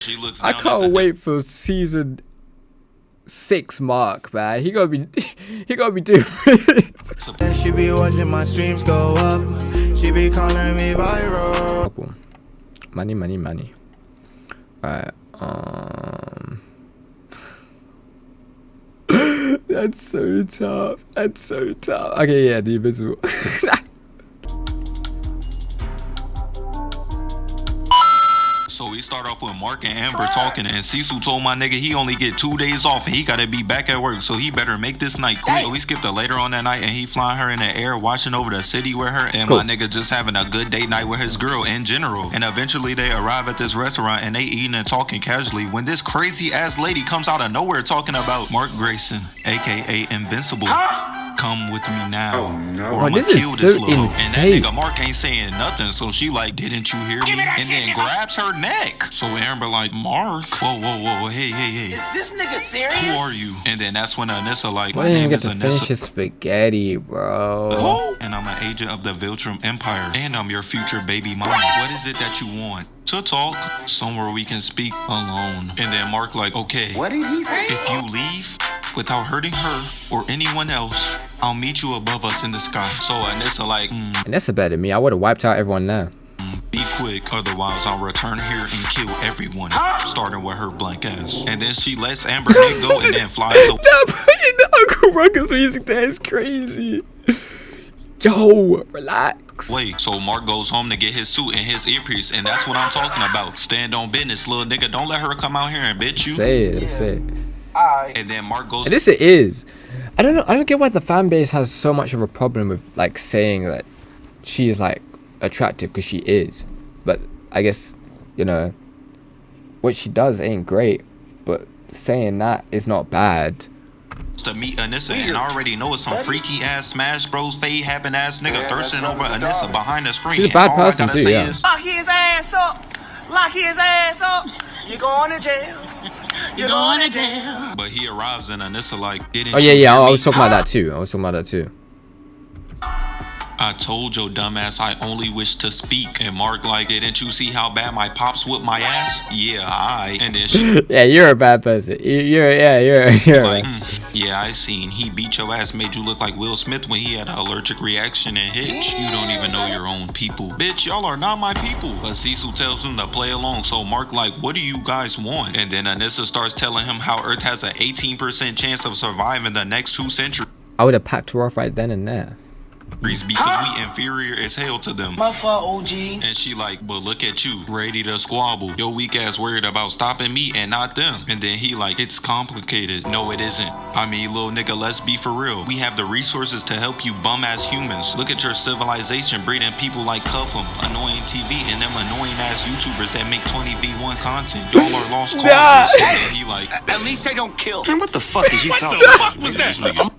She looks I down can't wait for season 6 Mark, man. He gotta be doing it. She be watching my streams go up. She be calling me viral. Money. Alright, That's so tough. Okay, yeah, the Invincible. So we start off with Mark and Amber talking, and Cecil told my nigga he only get 2 days off and he gotta be back at work, so he better make this night quick. So we skipped to later on that night and he flying her in the air, watching over the city with her, and my nigga just having a good date night with his girl in general. And eventually they arrive at this restaurant and they eating and talking casually when this crazy ass lady comes out of nowhere talking about Mark Grayson, aka Invincible. Come with me now. Oh no. Or I'ma this is kill so this little. insane. And that nigga Mark ain't saying nothing, so she like, didn't you hear me? And then grabs her neck. So Amber like, Mark, whoa, hey. Is this nigga serious? Who are you? And then that's when Anissa like, I my didn't even name get is to finish Anissa. his spaghetti, bro. And I'm an agent of the Viltrum Empire. And I'm your future baby mama. What is it that you want? To talk, somewhere we can speak alone. And then Mark like, okay, What did he say? if you leave without hurting her or anyone else, I'll meet you above us in the sky. So Anissa like, And that's better than me. I would have wiped out everyone there. be quick, otherwise I'll return here and kill everyone, starting with her blank ass. And then she lets Amber Nick go and then flies away. That putting the Uncle Ruckus music there is crazy. Yo, relax. So Mark goes home to get his suit and his earpiece, and that's what I'm talking about. Stand on business, little nigga. Don't let her come out here and bitch you. Say it. Alright. And then Mark goes. And this it is. I don't know. I don't get why the fan base has so much of a problem with like saying that she is like attractive, because she is. But I guess, you know, what she does ain't great. But saying that is not bad. To meet Anissa, and I already know it's some freaky ass Smash Bros. Fade happen ass nigga thirsting over Anissa behind the screen. She's a bad And all I person gotta too, say yeah. is, Lock his ass up. Lock his ass up. You going to jail. You going to jail. but he arrives and Anissa like, didn't Oh you yeah. hear I me? was talking about that too. I told your dumbass I only wish to speak. And Mark like, didn't you see how bad my pops whipped my ass? Yeah, And then she Yeah, you're a bad person. You're like, yeah, I seen. He beat your ass, made you look like Will Smith when he had an allergic reaction and hitch. You don't even know your own people. Bitch, y'all are not my people. But Cecil tells him to play along, so Mark like, what do you guys want? And then Anissa starts telling him how Earth has an 18% chance of surviving the next 2 centuries. I would have packed her off right then and there. Because we inferior as hell to them. My fault, OG. And she like, but look at you, ready to squabble. Your weak ass worried about stopping me and not them. And then he like, it's complicated. No, it isn't. I mean, little nigga, let's be for real. We have the resources to help you bum ass humans. Look at your civilization breeding people like Cuff'em, Annoying TV, and them annoying ass YouTubers that make 20v1 content. Y'all are lost causes. And then he like, At least they don't kill. Man, what the fuck is you talking about? was that?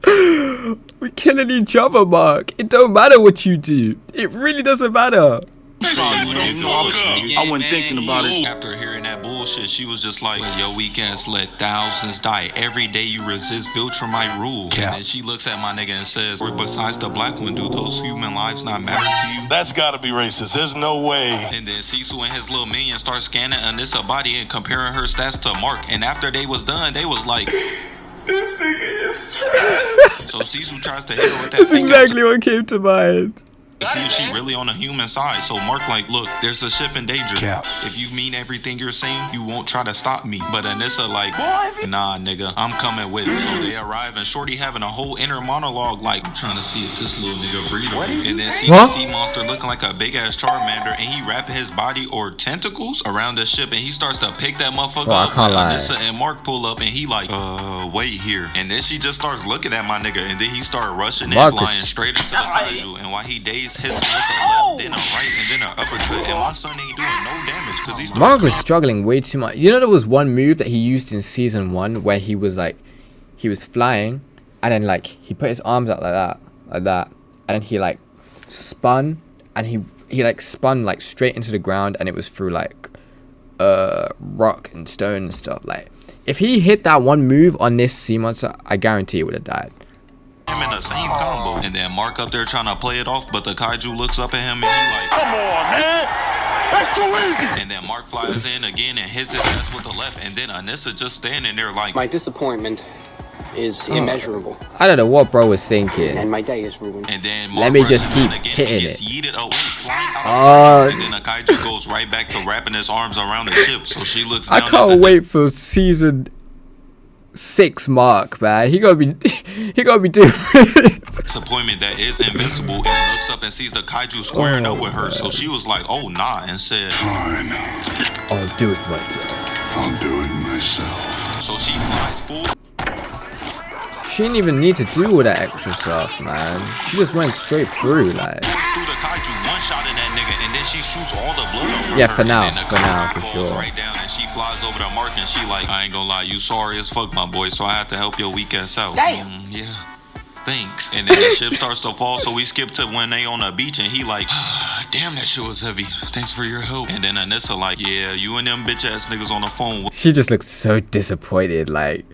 We're killing each other, Mark. It don't matter what you do. It really doesn't matter. I wasn't thinking about it. After hearing that bullshit, she was just like, yo, weak ass let thousands die. Every day you resist Viltrumite rule. And then she looks at my nigga and says, or besides the black one, do those human lives not matter to you? That's gotta be racist. There's no way. And then Cecil and his little minion start scanning Anissa body and comparing her stats to Mark. And after they was done, they was like, This nigga is trash. so Cecil tries to hit her with that That's finger exactly what came to mind. to see if she really on the human side. So Mark like, look, there's a ship in danger. Cap. If you mean everything you're saying, you won't try to stop me. But Anissa like, nah, nigga, I'm coming with. So they arrive and Shorty having a whole inner monologue like, I'm trying to see if this little nigga breathe. And then see the sea monster looking like a big ass Charmander, and he wrapping his body or tentacles around the ship, and he starts to pick that motherfucker I up. can't And lie. Anissa and Mark pull up, and he like, wait here. And then she just starts looking at my nigga, and then he start rushing and Mark is- flying straight into the kaiju. And while he dazed, hits him with a left, then a right, and then an uppercut. And my son ain't doing no damage because he's Mark was struggling way too much. You know, there was one move that he used in season 1 where he was like, he was flying, and then like he put his arms out like that, and then he like spun, and he like spun like straight into the ground, and it was through like rock and stone and stuff. Like if he hit that one move on this sea monster, I guarantee it would have died. him in the same combo. And then Mark up there trying to play it off, but the kaiju looks up at him and he like, Come on, man. And then Mark flies in again and hits his ass with the left. And then Anissa just standing there like, My disappointment is immeasurable, I don't know what bro was thinking. and my day is ruined. and then Let Mark me rushes just in keep again hitting and gets it. yeeted away, flying out Oh. of the frame. And then the kaiju goes right back to wrapping his arms around the ship. So she looks down I at can't the wait for season 6 Mark, man. He gotta be doing disappointment that is invincible and looks up and sees the kaiju squaring up with her. So she was like, oh nah, and said, Fine. I'll do it myself. I'll do it myself. so she flies full She didn't even need to do all that extra stuff, man. She just went straight through, like. force through the kaiju, one shot in that nigga, and then she shoots all the blood over Yeah, her. for now, And then the for now, kaiju for falls sure. right down and she flies over to Mark and she like, I ain't gonna lie, you sorry as fuck, my boy, so I have to help your weak ass out. Damn. Yeah. Thanks. And then the ship starts to fall, so we skip to when they on the beach and he like, damn, that shit was heavy. Thanks for your help. And then Anissa like, yeah, you and them bitch ass niggas on the phone. She just looked so disappointed, like.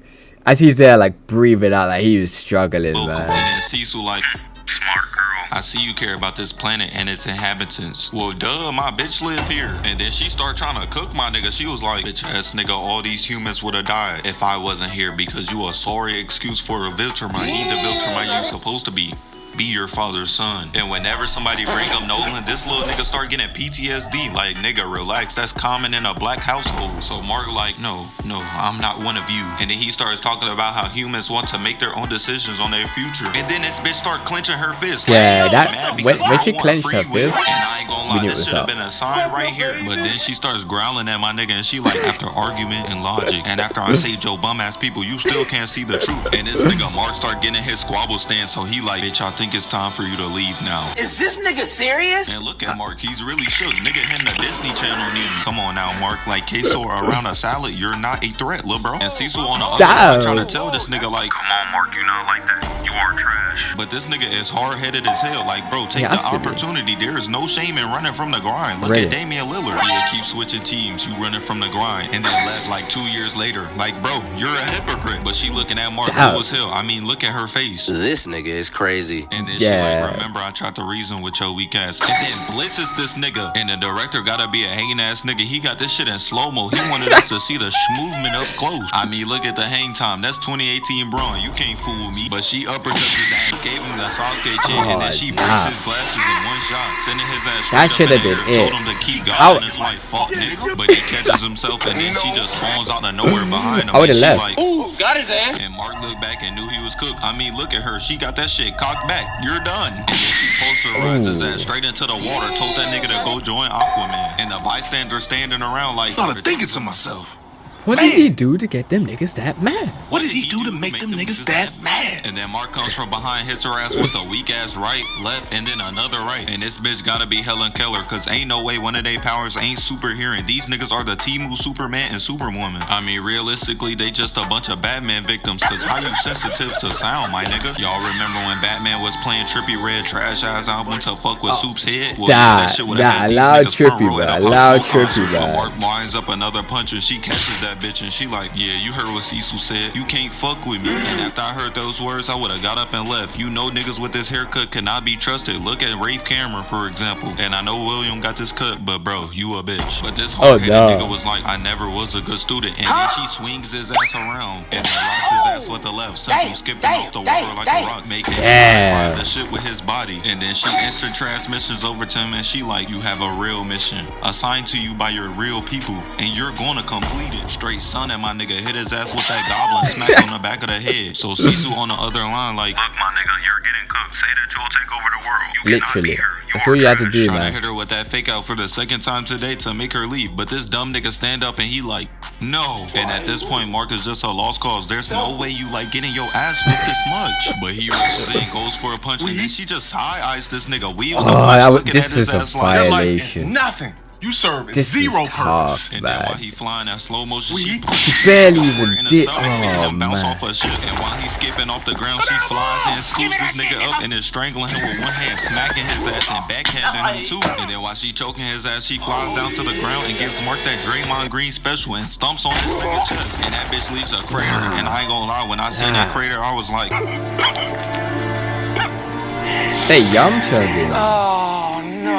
As he's there, like, breathing out, like, he was struggling, And man. then Cecil like, smart girl. I see you care about this planet and its inhabitants. Well, duh, my bitch live here. And then she started trying to cook my nigga. She was like, bitch ass nigga, all these humans would have died if I wasn't here because you a sorry excuse for a Viltrumite. He the Viltrumite you supposed to be. Be your father's son. And whenever somebody bring up Nolan, this little nigga start getting PTSD. Like, nigga, relax. That's common in a black household. So Mark like, no, I'm not one of you. And then he starts talking about how humans want to make their own decisions on their future. And then this bitch start clenching her fist. Yeah, like, that- mad when because she I want clenched free her will. fist, And I ain't gonna we lie, knew it this was should have up. been a sign right here. But then she starts growling at my nigga and she like, after argument and logic, and after I say Joe bum ass people, you still can't see the truth. And this nigga Mark start getting his squabble stance, so he like, bitch, I think it's time for you to leave now. Is this nigga serious? And look at Mark, he's really shook. Nigga hitting the Disney Channel news. Come on now, Mark, like queso around a salad, you're not a threat, lil' bro. And Cecil on the other Damn. side trying to tell this nigga like, come on Mark, you not like that. You are trash. But this nigga is hard-headed as hell. Like, bro, take Yeah, I the see that. opportunity. There is no shame in running from the grind. Look Really? at Damian Lillard. Yeah, keep switching teams. You running from the grind. And then left like 2 years later. Like, bro, you're a hypocrite. But she looking at Mark Damn. cool as hell. I mean, look at her face. This nigga is crazy. And then Yeah. she like, remember I tried to reason with your weak ass. And then blitzes this nigga. And the director gotta be a hanging ass nigga. He got this shit in slow-mo. He wanted us to see the movement up close. I mean, look at the hang time. That's 2018 Braun. You can't fool me. But she uppercuts his ass, gave him the Sasuke chin, and then she breaks nah. his glasses in one shot, sending his ass That straight should up have in the been air, it. told him to keep I going. It's like, fuck, nigga. But he catches himself, and then she just spawns out of nowhere behind him. I would've and she left. like, Ooh, got his ass. and Mark looked back and knew he was cooked. I mean, look at her. She got that shit cocked back. You're done. And then she posterized his ass straight into the water, told that nigga to go join Aquaman. And the bystanders standing around like, Started thinking to myself, What did he do to get them niggas that mad? what did he do to make them niggas that mad? And then Mark comes from behind, hits her ass with a weak ass right, left, and then another right. And this bitch gotta be Helen Keller, cause ain't no way one of their powers ain't super hearing. These niggas are the Temu Superman and Superwoman. I mean, realistically, they just a bunch of Batman victims, cause how you sensitive to sound, my nigga? Y'all remember when Batman was playing Trippy Red Trash Ass album to fuck with Soup's head? Well, Nah, would've nah, had these allow niggas front Trippy, row at man, a Pop allow Smoke Trippy, concert, but man. Mark lines up another punch and she catches that bitch and she like, yeah, you heard what Cecil said. You can't fuck with me. And after I heard those words, I would have got up and left. You know niggas with this haircut cannot be trusted. Look at Rafe Cameron, for example. And I know William got this cut, but bro, you a bitch. But this hard-headed no. nigga was like, I never was a good student. And then she swings his ass around and then rocks his ass with the left. Simple skipping off the water like a rock, making him Damn. the shit with his body. And then she instant transmissions over to him and she like, you have a real mission assigned to you by your real people and you're gonna complete it. Straight son at my nigga, hit his ass with that goblin, smacked on the back of the head. So Cecil on the other line like, look my nigga, you're getting cooked. Say that you'll take over the world. You cannot be Literally. here. You That's are all you had to trash. do, Trying to man. hit her with that fake out for the second time today to make her leave. But this dumb nigga stand up and he like, no. And at this point, Mark is just a lost cause. There's no way you like getting your ass whipped this much. But he rushes in, goes for a punch, and then she just side eyes this nigga, weaves the punch, looking this at his is a ass like, violation. Nothing. You serve This zero is purpose. tough, and then while man. he flying that slow motion, We- she barely her even in the did- stomach, making oh, him bounce man. off her shit. And while he's skipping off the ground, she flies in, scoops this nigga up, and is strangling him with one hand, smacking his ass and backhanding him too. And then while she choking his ass, she flies down to the ground and gives Mark that Draymond Green special and stumps on his nigga chest. And that bitch leaves a crater. And I ain't gonna lie, when I seen that crater, I was like, They Yamcha did. Oh no.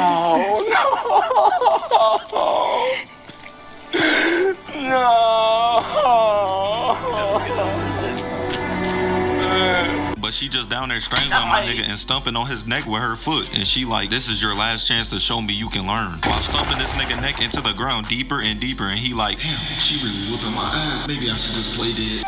But she just down there strangling my nigga and stumping on his neck with her foot. And she like, this is your last chance to show me you can learn. While stumping this nigga neck into the ground deeper and deeper. And he like, Damn, she really whooping my ass. Maybe I should just play dead.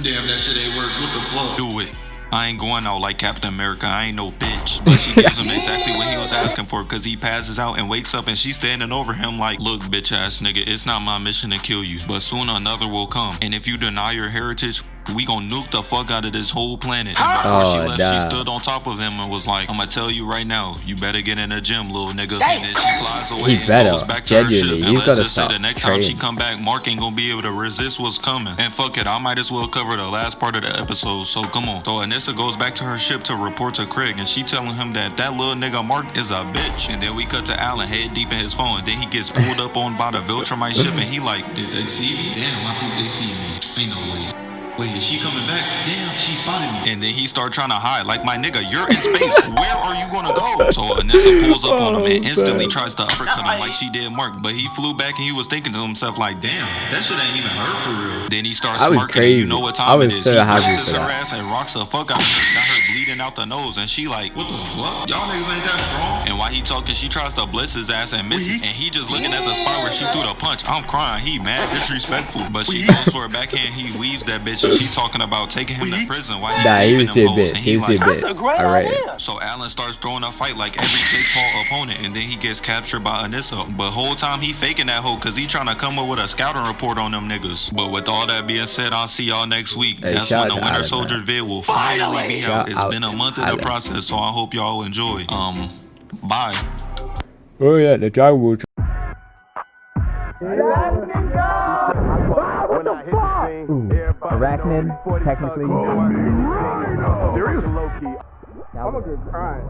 Damn, that shit ain't work. What the fuck? do it. I ain't going out like Captain America, I ain't no bitch. But she gives him exactly what he was asking for, because he passes out and wakes up and she's standing over him like, look, bitch ass nigga, it's not my mission to kill you, but soon another will come. And if you deny your heritage, we gon' nuke the fuck out of this whole planet. And before she left, she stood on top of him and was like, I'ma tell you right now, you better get in the gym, little nigga. And then she flies away and goes back to her ship. And let's just say the next time she come back, Mark ain't gonna be able to resist what's coming. And fuck it, I might as well cover the last part of the episode, so come on. So Anissa goes back to her ship to report to Craig, and she telling him that that little nigga Mark is a bitch. And then we cut to Alan head deep in his phone, and then he gets pulled up on by the Viltrumite ship, and he like, did they see me? Damn, I think they see me. Ain't no way. Wait, is she coming back? Damn, she spotted me. And then he start trying to hide. Like, my nigga, you're in space. Where are you gonna go? So Anissa pulls up on him and instantly tries to uppercut him like she did Mark. But he flew back and he was thinking to himself like, damn, that shit ain't even her for real. Then he starts smirking and you know what time it is. He presses her ass and rocks the fuck out of her. Got her bleeding out the nose. And she like, what the fuck? Y'all niggas ain't that strong. And while he talking, she tries to blitz his ass and misses. And he just looking at the spot where she threw the punch. I'm crying. He mad disrespectful. But she goes for a backhand. He weaves that bitch and she talking about taking him to prison. While he was doing bits. He was doing bits. Alright. So Alan starts throwing a fight like every Jake Paul opponent, and then he gets captured by Anissa. But whole time he faking that hoe because he trying to come up with a scouting report on them niggas. But with all that being said, I'll see y'all next week. That's when the Winter Soldier vid will finally be out. It's been a month in the process, so I hope y'all enjoy. Bye. Oh yeah, the jungle. Arachnid, technically. Serious? Low key. I'm a good crying.